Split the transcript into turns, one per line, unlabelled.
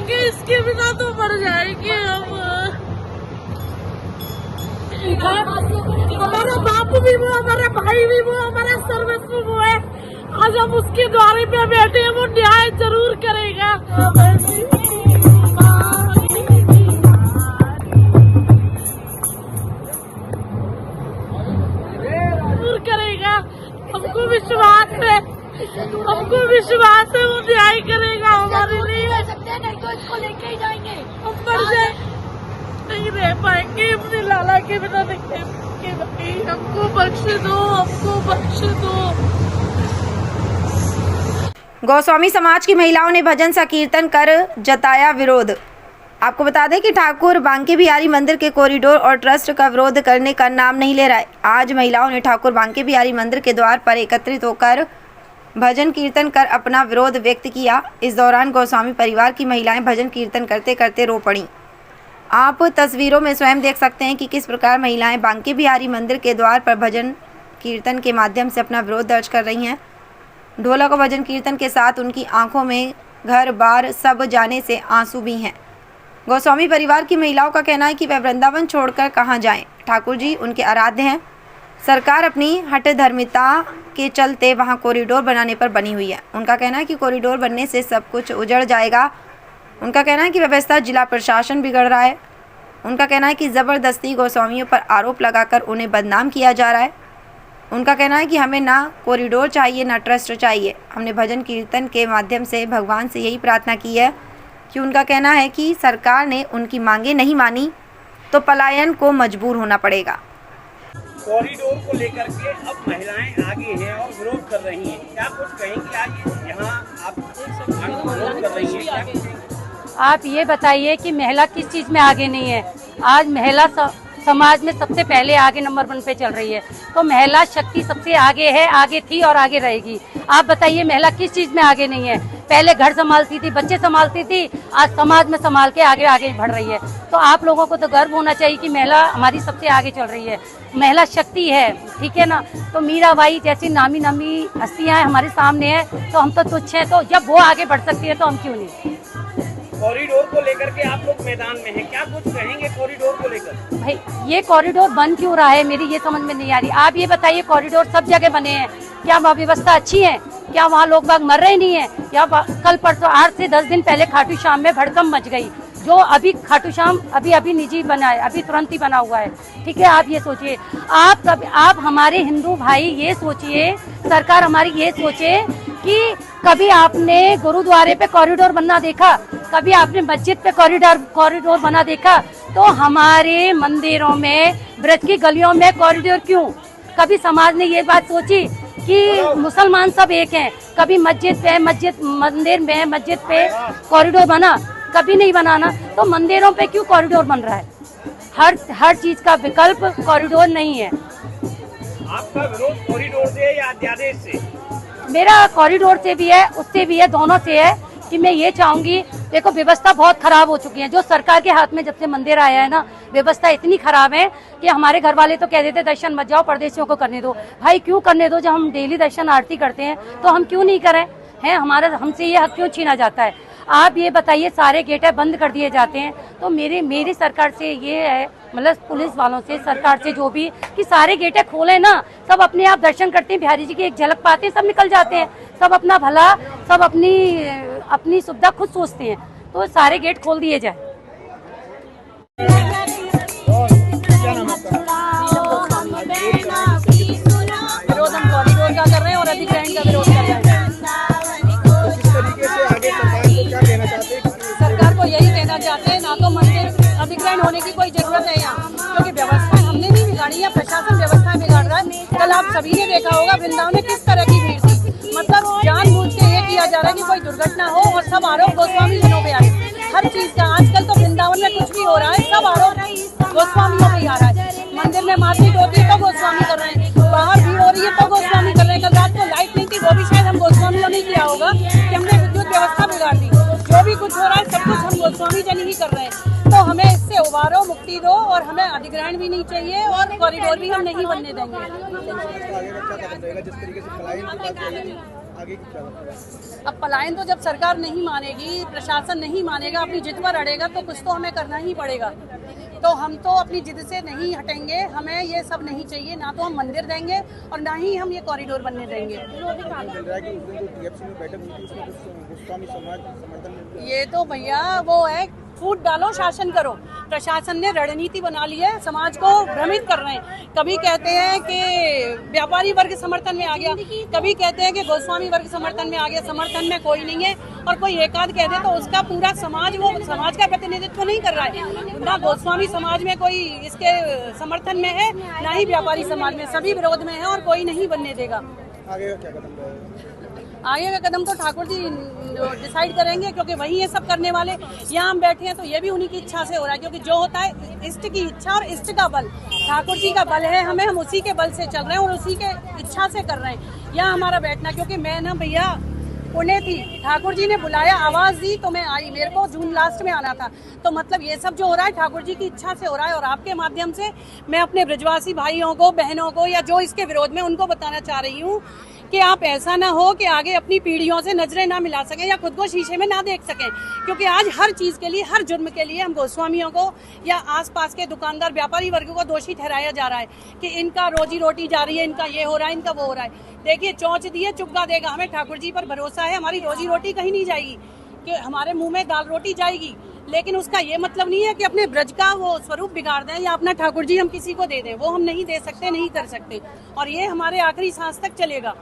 जाएंगे, इसके बिना तो मर जाएंगे हम। हमारा बाप भी वो, हमारा भाई भी वो, हमारा सर्वस्व वो है। आज हम उसके द्वारे पे बैठे हैं, वो न्याय जरूर करेगा, जरूर करेगा। हमको विश्वास है, हमको विश्वास है वो न्याय करेगा हमारे लिए।
नहीं तो इसको लेके ही जाएंगे,
हम मर जाए नहीं रह पाएंगे अपने लाला के बिना। हमको बख्श दो, हमको बख्श दो।
गोस्वामी समाज की महिलाओं ने भजन संकीर्तन कर जताया विरोध। आपको बता दें कि ठाकुर बांके बिहारी मंदिर के कॉरिडोर और ट्रस्ट का विरोध करने का नाम नहीं ले रहा है। आज महिलाओं ने ठाकुर बांके बिहारी मंदिर के द्वार पर एकत्रित होकर भजन कीर्तन कर अपना विरोध व्यक्त किया। इस दौरान गोस्वामी परिवार की महिलाएं भजन कीर्तन करते करते रो पड़ी। आप तस्वीरों में स्वयं देख सकते हैं कि किस प्रकार महिलाएं बांके बिहारी मंदिर के द्वार पर भजन कीर्तन के माध्यम से अपना विरोध दर्ज कर रही हैं। ढोलक और भजन कीर्तन के साथ उनकी आंखों में घर बार सब जाने से आंसू भी हैं। गोस्वामी परिवार की महिलाओं का कहना है कि वह वृंदावन छोड़कर कहां जाएं। ठाकुर जी उनके आराध्य हैं। सरकार अपनी हठधर्मिता के चलते वहां कॉरिडोर बनाने पर बनी हुई है। उनका कहना है कि कॉरिडोर बनने से सब कुछ उजड़ जाएगा। उनका कहना है कि व्यवस्था जिला प्रशासन बिगड़ रहा है। उनका कहना है कि ज़बरदस्ती गोस्वामियों पर आरोप लगाकर उन्हें बदनाम किया जा रहा है। उनका कहना है कि हमें ना कॉरिडोर चाहिए ना ट्रस्ट चाहिए। हमने भजन कीर्तन के माध्यम से भगवान से यही प्रार्थना की है कि उनका कहना है कि सरकार ने उनकी मांगे नहीं मानी तो पलायन को मजबूर होना पड़ेगा।
कॉरिडोर को लेकर के अब महिलाएं आगे हैं और विरोध कर रही हैं। क्या कुछ कहेंगे आज यहाँ आप विरोध कर रही हैं?
आप ये बताइए कि महिला किस चीज में आगे नहीं है। आज महिला समाज में सबसे पहले आगे नंबर 1 पे चल रही है, तो महिला शक्ति सबसे आगे है, आगे थी और आगे रहेगी। आप बताइए महिला किस चीज में आगे नहीं है। पहले घर संभालती थी, बच्चे संभालती थी, आज समाज में संभाल के आगे आगे बढ़ रही है। तो आप लोगों को तो गर्व होना चाहिए कि महिला हमारी सबसे आगे चल रही है। महिला शक्ति है, ठीक है ना। तो मीराबाई जैसी नामी नामी हस्तियां हमारे सामने है, तो हम तो तुच्छ हैं। तो जब वो आगे बढ़ सकती है तो हम क्यों नहीं।
कॉरिडोर को लेकर के आप लोग मैदान में हैं, क्या कुछ कहेंगे कॉरिडोर को लेकर? भाई
ये कॉरिडोर बन क्यों रहा है, मेरी ये समझ में नहीं आ रही। आप ये बताइए, कॉरिडोर सब जगह बने हैं, क्या वहाँ व्यवस्था अच्छी है? क्या वहाँ लोग बाग मर रहे नहीं है? क्या कल परसों 8 से 10 दिन पहले खाटू श्याम में भड़कम मच गई, जो अभी खाटू श्याम अभी निजी बना है, अभी तुरंत ही बना हुआ है, ठीक है। आप ये सोचिए, आप हमारे हिंदू भाई ये सोचिए, सरकार हमारी ये सोचे कि कभी आपने गुरुद्वारे पे कॉरिडोर बनना देखा? कभी आपने मस्जिद पे कॉरिडोर बना देखा? तो हमारे मंदिरों में, ब्रज की गलियों में कॉरिडोर क्यों? कभी समाज ने ये बात सोची कि मुसलमान सब एक हैं? कभी मंदिर में मस्जिद पे कॉरिडोर बना? कभी नहीं बनाना। तो मंदिरों पे क्यों कॉरिडोर बन रहा है? हर चीज का विकल्प कॉरिडोर नहीं है।
आपका विरोध कॉरिडोर से है या अध्यादेश से?
मेरा कॉरिडोर से भी है, उससे भी है, दोनों से है। कि मैं ये चाहूंगी, देखो व्यवस्था बहुत खराब हो चुकी है। जो सरकार के हाथ में जब से मंदिर आया है ना, व्यवस्था इतनी खराब है कि हमारे घर वाले तो कह देते दर्शन मत जाओ, परदेशियों को करने दो। भाई क्यों करने दो? जब हम डेली दर्शन आरती करते हैं तो हम क्यों नहीं करें? हैं हमसे ये हक क्यों छीना जाता है? आप ये बताइए, सारे गेट बंद कर दिए जाते हैं। तो मेरी सरकार से ये है, मतलब पुलिस वालों से, सरकार से जो भी, कि सारे गेट खोले ना, सब अपने आप दर्शन करते हैं, बिहारी जी की एक झलक पाते हैं, सब निकल जाते हैं। सब अपना भला, सब अपनी सुविधा खुद सोचते हैं। तो सारे गेट खोल दिए जाए।
विरोध हम कॉरिडोर का कर रहे हैं और अधिग्रहण का विरोध कर रहे हैं। सरकार को यही कहना चाहते हैं, ना तो मंदिर अधिग्रहण होने की कोई जरूरत है यहाँ, क्योंकि व्यवस्था हमने नहीं बिगाड़ी है, प्रशासन व्यवस्था बिगाड़ रहा है। कल आप सभी ने देखा होगा वृंदावन में किस तरह की भीड़ थी। मतलब जानबूझ के ये किया जा रहा है कि कोई दुर्घटना हो और सब आरोप गोस्वामी जनों पे आए। हर चीज का आजकल तो वृंदावन में कुछ भी हो रहा है, सब आरोप गोस्वामियों पे आ रहा है। मंदिर में मारपीट होती है तो गोस्वामी कर रहे हैं, बाहर भीड़ हो रही है तो गोस्वामी कर रहे हैं। कल रात को लाइट नहीं थी, वो भी शायद हम गोस्वामियों ने किया होगा कि हमने विद्युत व्यवस्था बिगाड़ दी। जो भी कुछ हो रहा है सब कुछ हम गोस्वामी जन ही कर रहे हैं। तो हमें इससे उबारो, मुक्ति दो, और हमें अधिग्रहण भी नहीं चाहिए और कॉरिडोर भी हम नहीं बनने देंगे।
आगे की क्या लगता
अब पलायन तो जब सरकार नहीं मानेगी, प्रशासन नहीं मानेगा, अपनी जिद पर अड़ेगा तो कुछ तो हमें करना ही पड़ेगा। तो हम तो अपनी जिद से नहीं हटेंगे, हमें ये सब नहीं चाहिए। ना तो हम मंदिर देंगे और ना ही हम ये कॉरिडोर बनने देंगे।
मिल रहा है कि उस दिन जो टीएफसी में बैठक हुई थी उसमें कुछ गोस्वामी समाज समर्थन मिल रहा है?
ये तो भैया वो है, फूट डालो शासन करो। प्रशासन ने रणनीति बना ली है, समाज को भ्रमित कर रहे हैं। कभी कहते हैं कि व्यापारी वर्ग समर्थन में आ गया, कभी कहते हैं कि गोस्वामी वर्ग समर्थन में आ गया। समर्थन में कोई नहीं है, और कोई एकाध कह दे तो उसका पूरा समाज, वो समाज का प्रतिनिधित्व नहीं कर रहा है। ना गोस्वामी समाज में कोई इसके समर्थन में है, ना ही व्यापारी समाज में, सभी विरोध में है और कोई नहीं बनने देगा।
आगे का क्या कदम रहेगा?
आगे का कदम तो ठाकुर जी डिसाइड करेंगे, क्योंकि वही ये सब करने वाले। यहाँ हम बैठे हैं तो ये भी उन्हीं की इच्छा से हो रहा है, क्योंकि जो होता है इष्ट की इच्छा और इष्ट का बल, ठाकुर जी का बल है हमें, हम उसी के बल से चल रहे हैं और उसी के इच्छा से कर रहे हैं यहाँ हमारा बैठना। क्योंकि मैं ना भैया पुणे थी, ठाकुर जी ने बुलाया, आवाज दी तो मैं आई। मेरे को जून लास्ट में आना था। तो मतलब ये सब जो हो रहा है ठाकुर जी की इच्छा से हो रहा है। और आपके माध्यम से मैं अपने ब्रजवासी भाइयों को, बहनों को, या जो इसके विरोध में, उनको बताना चाह रही हूँ कि आप ऐसा ना हो कि आगे अपनी पीढ़ियों से नजरें ना मिला सकें या खुद को शीशे में ना देख सकें। क्योंकि आज हर चीज के लिए, हर जुर्म के लिए हम गोस्वामियों को या आसपास के दुकानदार, व्यापारी वर्ग को दोषी ठहराया जा रहा है कि इनका रोजी रोटी जा रही है, इनका ये हो रहा है, इनका वो हो रहा है। देखिए, चौंच दिए चुग्गा देगा। हमें ठाकुर जी पर भरोसा है, हमारी रोजी रोटी कहीं नहीं जाएगी, कि हमारे मुंह में दाल रोटी जाएगी। लेकिन उसका ये मतलब नहीं है कि अपने ब्रज का वो स्वरूप बिगाड़ दें या अपना ठाकुर जी हम किसी को दे दें। वो हम नहीं दे सकते, नहीं कर सकते, और ये हमारे आखिरी सांस तक चलेगा।